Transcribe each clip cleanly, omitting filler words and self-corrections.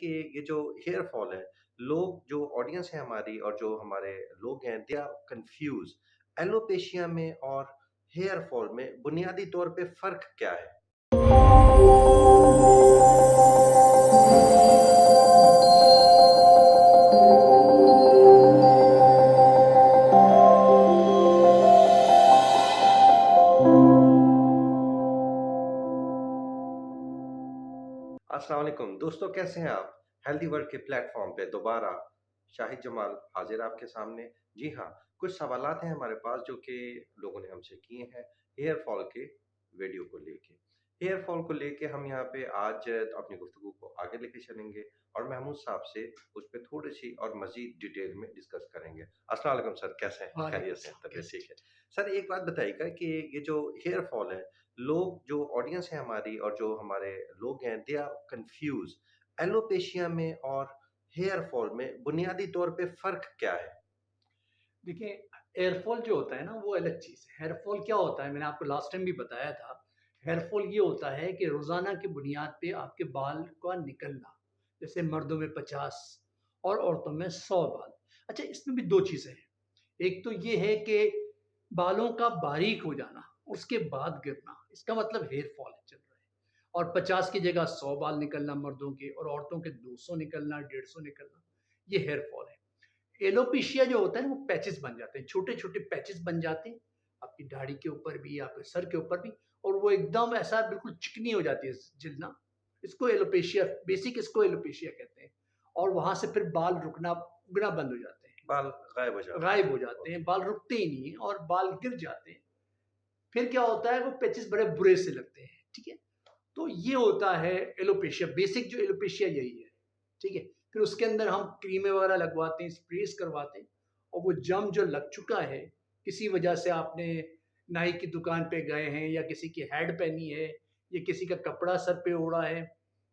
कि ये जो हेयर फॉल है, लोग जो ऑडियंस है हमारी और जो हमारे लोग हैं, दे आर कंफ्यूज एलोपेशिया में और हेयर फॉल में बुनियादी तौर पे फ़र्क क्या है? अस्सलाम वालेकुम दोस्तों, कैसे हैं आप? हेल्दी वर्ल्ड के प्लेटफॉर्म पे दोबारा शाहिद जमाल हाजिर आपके सामने। जी हाँ, कुछ सवालात हैं हमारे पास जो कि लोगों ने हमसे किए हैं हेयर फॉल के वीडियो को लेके। हेयर फॉल को लेके हम यहाँ पे आज अपनी गुफ्तगू को आगे लेके चलेंगे और महमूद साहब से उस पे थोड़ी-सी और मज़ीद डिटेल में डिस्कस करेंगे। अस्सलाम वालेकुम सर, कैसे हैं? वालेकुम खैरियत से हैं? सलाम, तबीयत कैसे ठीक है? हैं? सर एक बात बताइएगा कि ये जो हेयर फॉल है, लोग जो ऑडियंस है हमारी और जो हमारे लोग हैं, दे आर कंफ्यूज एलोपेशिया में और हेयर फॉल में बुनियादी तौर पे फर्क क्या है? देखिए, एयरफॉल जो होता है ना, वो अलग चीज़ है। हेयरफॉल क्या होता है, मैंने आपको लास्ट टाइम भी बताया था। हेयरफॉल ये होता है कि रोज़ाना की बुनियाद पे आपके बाल का निकलना, जैसे मर्दों में 50 और औरतों में 100 बाल। अच्छा, इसमें भी 2 चीज़ें हैं। एक तो ये है कि बालों का बारीक हो जाना, उसके बाद गिरना, इसका मतलब हेयरफॉल चल रहा है। और 50 की जगह 100 बाल निकलना मर्दों के और औरतों के 200 निकलना, 150 निकलना, ये हेयरफॉल है। एलोपेशिया जो होता है ना, वो पैचेस बन जाते हैं, छोटे-छोटे पैचेस बन जाते हैं, आपकी दाढ़ी के ऊपर भी, आपके सर के ऊपर भी, और वो एकदम ऐसा बिल्कुल चिकनी हो जाती है जिल्द ना, इसको एलोपेशिया, बेसिक इसको एलोपेशिया कहते हैं। और वहाँ से फिर बाल रुकना, उगना बंद हो जाते हैं, बाल गायब हो जाते गायब हैं। हो जाते हैं, ओके। बाल रुकते ही नहीं हैं और बाल गिर जाते हैं। फिर क्या होता है, वो पैचेस बड़े बुरे से लगते हैं, ठीक है? तो ये होता है एलोपेशिया, बेसिक जो एलोपेशिया यही है, ठीक है? फिर उसके अंदर हम क्रीमें वगैरह लगवाते हैं, स्प्रेस करवाते हैं, और वो जम जो लग चुका है, किसी वजह से आपने नाई की दुकान पे गए हैं या किसी की हैड पहनी है या किसी का कपड़ा सर पे ओढ़ा है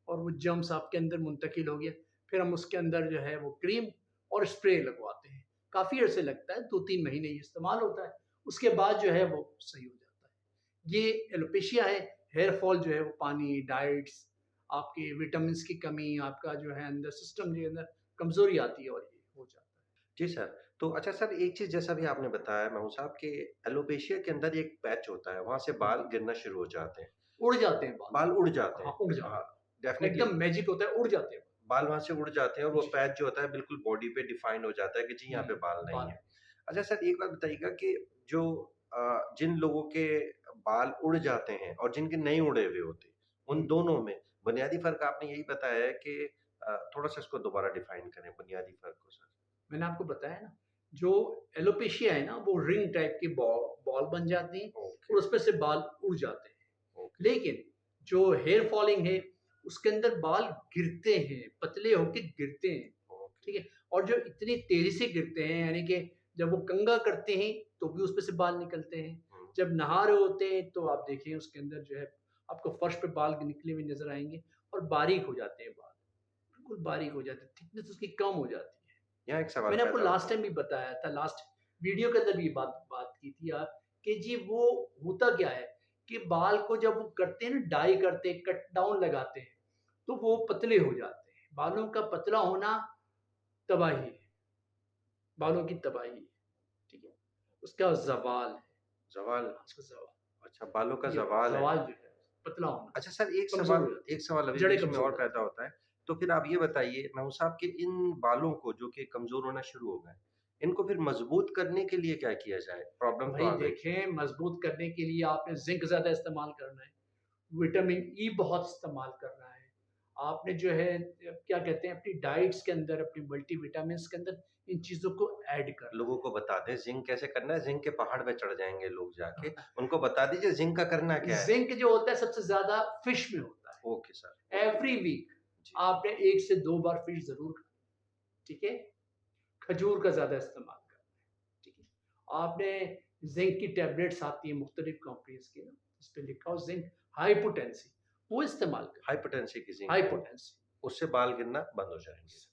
और वो जम्स आपके अंदर मुंतकिल हो गया, फिर हम उसके अंदर जो है वो क्रीम और स्प्रे लगवाते हैं। काफ़ी अर्से लगता है, 2-3 महीने ये इस्तेमाल होता है, उसके बाद जो है वो सही हो जाता है। ये एलोपेशिया है। हेयर फॉल जो है वो पानी, डाइट्स, आपके विटामिन्स की कमी, आपका जो है अंदर सिस्टम के अंदर कमज़ोरी आती है और ये हो जाता है। जी सर। तो अच्छा सर, एक चीज़ जैसा भी आपने बताया महमूद साहब कि एलोपेशिया के अंदर एक पैच होता है, वहाँ से बाल गिरना शुरू हो जाते हैं। उड़ जाते हैं बाल। बाल उड़ जाते हाँ, हैं। उड़ हाँ, जाते हैं। डेफ़िनेटली एकदम मैजिक होता है, उड़ जाते हैं। बाल वहाँ से उड़ जाते हैं और वो जी, पैच जो होता है बिल्कुल बॉडी पे डिफ़ाइन हो जाता है कि जी यहाँ पे बाल नहीं बाल। है। अच्छा सर, एक बात बताइएगा कि जो जिन लोगों के बाल उड़ जाते हैं और जिनके नहीं उड़े हुए होते, हुँ। उन दोनों में बुनियादी फ़र्क आपने यही बताया है कि थोड़ा-सा इसको दोबारा डिफ़ाइन करें बुनियादी फ़र्क को सर। मैंने आपको बताया ना, जो एलोपेशिया है ना, वो रिंग टाइप की बॉल बॉल बन जाती हैं ओके, और उसमें से बाल उड़ जाते हैं। ओके, लेकिन जो हेयर फॉलिंग है, उसके अंदर बाल गिरते हैं, पतले होके गिरते हैं, ओके। ठीक है? और जो इतनी तेज़ी से गिरते हैं, यानी कि जब वो कंघा करते हैं, तो भी उसमें से बाल निकलते हैं। हुँ, जब नहा रहे होते हैं, तो आप देखें उसके अंदर जो है, आपको फर्श पे बाल निकले हुए नज़र आएँगे और बारीक हो जाते हैं बाल, बिल्कुल बारीक हो जाते हैं, थिकनेस उसकी कम हो जाती है। यहाँ एक सवाल मैंने आपको पैदा लास्ट होता टाइम है। भी बताया था, लास्ट वीडियो के अंदर भी ये बात बात की थी यार, कि जी वो होता क्या है कि बाल को जब वो करते हैं ना, डाई करते हैं, कट डाउन लगाते हैं, तो वो पतले हो जाते हैं। बालों का पतला होना तबाही है, बालों की तबाही है, ठीक है? उसका ज़वाल है, ज़वाल। उसका ज़वाल, अच्छा, बालों का ये ज़वाल है। ज़वाल जो है, पतला होना, अच्छा सर, कमज़ोर हो जाती एक सवाल है, अभी जड़ें बीच में कमज़ोर और हो पैदा जाती हैं। होता है। तो फिर आप ये बताइए महमूद साहब कि इन बालों को जो कि कमज़ोर होना शुरू हो गए, इनको फिर मज़बूत करने के लिए क्या किया जाए? प्रॉब्लम तो भाई आ गई। देखें, मज़बूत करने के लिए आपने ज़िंक ज़्यादा इस्तेमाल करना है। विटामिन ई बहुत इस्तेमाल करना है। आपने जो है क्या कहते हैं, अपनी डाइट्स के अंदर, अपनी मल्टीविटामिन्स के अंदर इन चीज़ों को ऐड करना लोगों को बता दें ज़िंक कैसे करना है, ज़िंक के पहाड़ पे चढ़ जाएँगे लोग जाके। उनको बता दीजिए ज़िंक का करना है। क्या है? ज़िंक जो होता है सबसे ज़्यादा फिश में होता ओके सर, है। ओके। एवरी वीक जी, आपने 1 से 2 बार फिश ज़रूर खानी, ठीक है? खजूर का ज़्यादा इस्तेमाल करना है, ठीक है? आपने ज़िंक की टैबलेट्स आती हैं मुख्तलिफ कंपनीज़ की ना, उसपे लिखा हो ज़िंक हाई पोटेंसी, वो इस्तेमाल करें। हाइपोटेंसी की ज़िंक हाई वो पोटेंसी, उससे बाल गिरना बंद हो जाएँगे।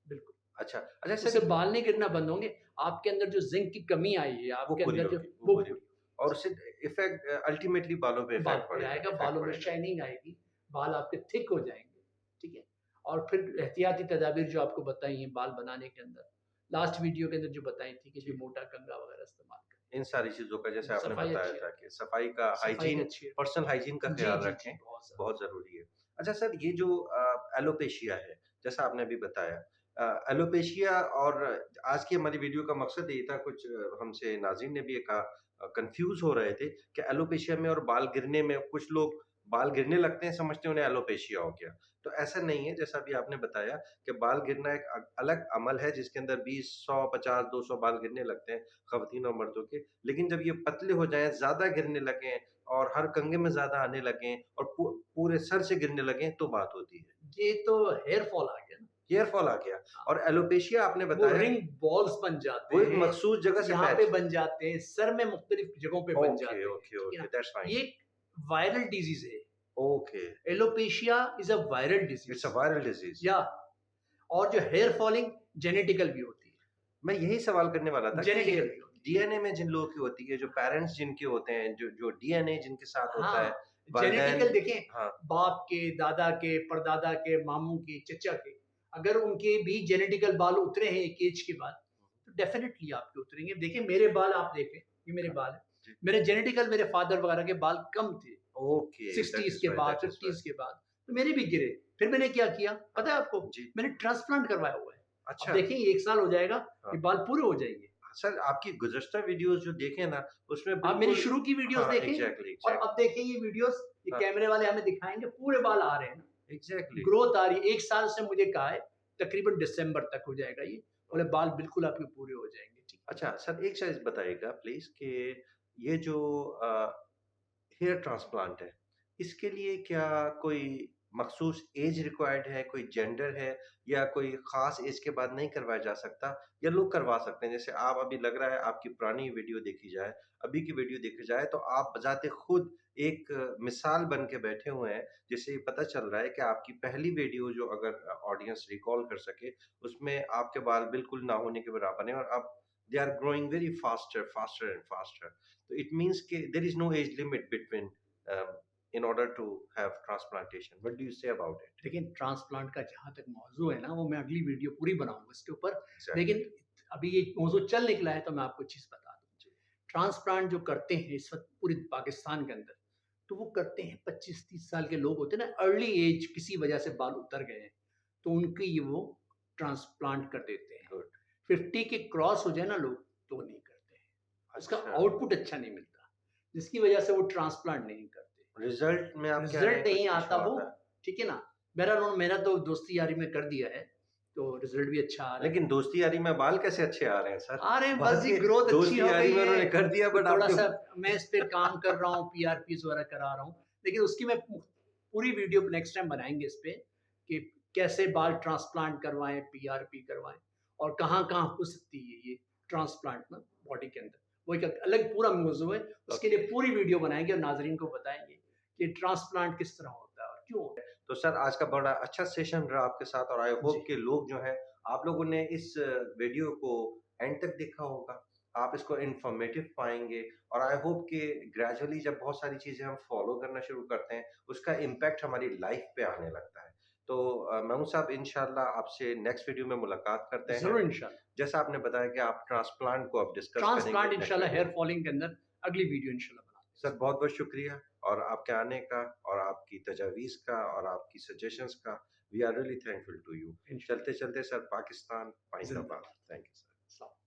बिल्कुल। अच्छा, अच्छा सर उससे बाल नहीं गिरना बंद होंगे, आपके अंदर जो ज़िंक की कमी आई है, वो आपके पूरी अंदर जो होगी, वो वो पूरी पूरी होगी और उससे इफ़ेक्ट अल्टीमेटली बालों पे बालों पे आएगा, इफ़ेक्ट बालों में पड़ेगा। शाइनिंग आएगी, बाल आपके थिक हो जाएँगे, ठीक है? और फिर एहतियाती तदाबीर जो आपको बताई हैं बाल बनाने के अंदर, लास्ट वीडियो के अंदर जो बताई थी कि जी। जो मोटा कंघा वगैरह इस्तेमाल इन सारी चीज़ों का जैसे करें। आपने सफाई बताया अच्छी था है, कि सफाई का सफाई हाइजीन, अच्छी है। पर्सनल हाइजीन का जी, ख़्याल जी, जी, रखें, बहुत ज़्यादा। बहुत ज़रूरी है। अच्छा सर, ये जो एलोपेशिया है, जैसा आपने अभी बताया, एलोपेशिया, और आज की हमारी वीडियो का मकसद यही था, कुछ हमसे नाज़रीन ने भी ये कहा, कन्फ्यूज़ हो रहे थे कि एलोपेशिया में और बाल गिरने में, कुछ लोग बाल गिरने लगते हैं, समझते हैं उन्हें एलोपेशिया हो गया। तो ऐसा नहीं है, जैसा अभी आपने बताया कि बाल गिरना एक अलग अमल है जिसके अंदर 20, 100, 50, 200 बाल गिरने लगते हैं, ख़वातीन और मर्दों के। लेकिन जब ये पतले हो जाएँ, ज़्यादा गिरने लगें और हर कंघे में ज़्यादा आने लगें और पूरे सर से गिरने लगें, तो बात होती है। ये तो हेयर फॉल आ गया ना। हेयर फॉल आ गया। हाँ, और एलोपेशिया आपने वो बताया, रिंग बॉल्स बन जाते वो एक हैं, मख़सूस जगह से यहाँ पे पैच। बन जाते हैं, सर में मुख्तलिफ जगहों पे बन ओके, जाते हैं, ओके, ठीक है ओके, ना? That's fine. ये एक वायरल डिज़ीज़ है। Okay, alopecia is a viral it's a disease viral disease. या और जो हेयर फॉलिंग जेनेटिकल भी होती है, मैं यही सवाल करने वाला था कि ये जेनेटिकल भी होती है। डीएनए में जिन लोगों की होती है, जो पेरेंट्स जिनके होते हैं, जो जो डीएनए जिनके साथ होता है, हाँ, वालिदैन। जेनेटिकल देखें, हाँ, बाप के, दादा के, परदादा के, मामू के, चचा के, अगर उनके भी जेनेटिकल बाल उतरे हैं एक एज के बाद, तो डेफ़िनिटली आपके उतरेंगे। देखिए मेरे बाल आप देखें, ये मेरे हाँ, बाल हैं। जी। मेरे जेनेटिकल मेरे फादर वगैरह के बाल कम थे, ओके, दैट 60s इज़ के वाई, बाद, दैट इज़ वाई। 50s के बाद, तो मेरे भी गिरे। फिर मैंने क्या किया, हाँ, पता है आपको? जी। मैंने ट्रांसप्लांट करवाया हुआ है। अब अच्छा, देखें 1 साल हो जाएगा, हाँ। ये बाल पूरे हो जाएँगे। सर, आपकी गुज़श्ता वीडियोज़ जो देखे ना, उसमें आप मेरी बिल्कुल। शुरू की वीडियोज़ हाँ, देखें एग्ज़ैक्टली, और एग्ज़ैक्टली। अब देखें ये वीडियोज़, ये हाँ, कैमरे वाले हमें दिखाएँगे पूरे बाल आ रहे हैं ना। एग्ज़ैक्टली। ग्रोथ आ रही है। 1 साल से मुझे कहा है, तकरीबन दिसंबर तक हो जाएगा ये। बोले ओके। बाल बिल्कुल आपके पूरे हो जाएँगे, ठीक है। अच्छा सर, एक चीज़ बताइएगा प्लीज़ कि ये जो हेयर ट्रांसप्लांट है, इसके लिए क्या कोई मखसूस एज रिक्वायर्ड है, कोई जेंडर है, या कोई ख़ास एज के बाद नहीं करवाया जा सकता, या लोग करवा सकते हैं? जैसे आप अभी, लग रहा है आपकी पुरानी वीडियो देखी जाए, अभी की वीडियो देखी जाए, तो आप बज़ाते खुद एक मिसाल बन के बैठे हुए हैं, जिससे ये पता चल रहा है कि आपकी पहली वीडियो जो, अगर ऑडियंस रिकॉल कर सके, उसमें आपके बाल बिल्कुल ना होने के बराबर हैं, और अब they are growing very faster, faster and faster. So it means कि there is no age limit between um, in order to have transplantation. What do you say about it? लेकिन ट्रांसप्लांट का जहाँ तक मौज़ू है ना, वो मैं अगली वीडियो पूरी बनाऊँगा इसके ऊपर। Exactly. लेकिन अभी ये मौज़ू चल निकला है तो मैं आपको एक चीज़ बता दूँ। जी, ट्रांसप्लांट जो करते हैं इस वक़्त पूरे पाकिस्तान के अंदर, तो वो करते हैं 25-30 साल के लोग होते हैं ना, अर्ली एज किसी वजह से बाल उतर गए हैं, तो उनकी ये वो ट्रांसप्लांट कर देते हैं। good. 50 के क्रॉस हो जाए ना लोग, तो वो नहीं करते हैं। उसका अच्छा, आउटपुट अच्छा नहीं मिलता, जिसकी वजह से वो ट्रांसप्लांट नहीं करते। रिजल्ट में आप कह रहे रिज़ल्ट हैं नहीं कुछ आता इश्यू वो, आता है, ठीक है ना? बहरहाल मेरा तो दोस्ती यारी में कर दिया है, तो रिज़ल्ट भी अच्छा आ रहा है। लेकिन दोस्ती यारी में बाल कैसे अच्छे आ रहे हैं सर? आ रहे हैं बाल बस जी, के ग्रोथ अच्छी दोस्ती हो यारी गई में है, उन्होंने कर दिया, तो बट आपके। थोड़ा-सा मैं इस पे काम कर रहा हूँ, पीआरपीज़ वगैरह करा रहा हूँ। लेकिन उसकी मैं पूरी वीडियो नेक्स्ट टाइम बनाएँगे इस पे कि कैसे बाल ट्रांसप्लांट करवाएँ, पीआरपी करवाएँ और कहाँ-कहाँ हो सकती है ये ट्रांसप्लांट ना बॉडी के अंदर। वो एक अलग पूरा मौज़ू है, उसके ओके, लिए पूरी वीडियो बनाएँगे और नाज़रीन को बताएँगे कि ट्रांसप्लांट किस तरह होता है और क्यों होता है। तो सर, आज का बड़ा अच्छा सेशन रहा आपके साथ, और आई जी, होप कि लोग जो हैं, आप लोगों ने इस वीडियो को एंड तक देखा होगा। आप इसको इन्फॉर्मेटिव पाएँगे, और आई होप कि ग्रेजुअली जब बहुत सारी चीज़ें हम फॉलो करना शुरू करते हैं, उसका इम्पैक्ट हमारी लाइफ पे आने लगता है। तो महमूद साहब, इंशाल्लाह आपसे नेक्स्ट वीडियो में मुलाकात करते हैं। ज़रूर इंशाल्लाह। जैसा आपने बताया कि आप ट्रांसप्लांट को अब डिस्कस करेंगे ट्रांसप्लांट नेक्स्ट इंशाल्लाह वीडियो हेयर में। फॉलिंग के अंदर अगली वीडियो इंशाल्लाह बनाते सर, बहुत-बहुत शुक्रिया, और आपके आने का, और आपकी तजावीज़ का, और आपकी सजेशंस का। We are really thankful to you. हैं इंशाल्लाह। चलते-चलते सर, पाकिस्तान, पाइंदाबाद। ज़िंदाबाद। Thank you sir. अस्सलाम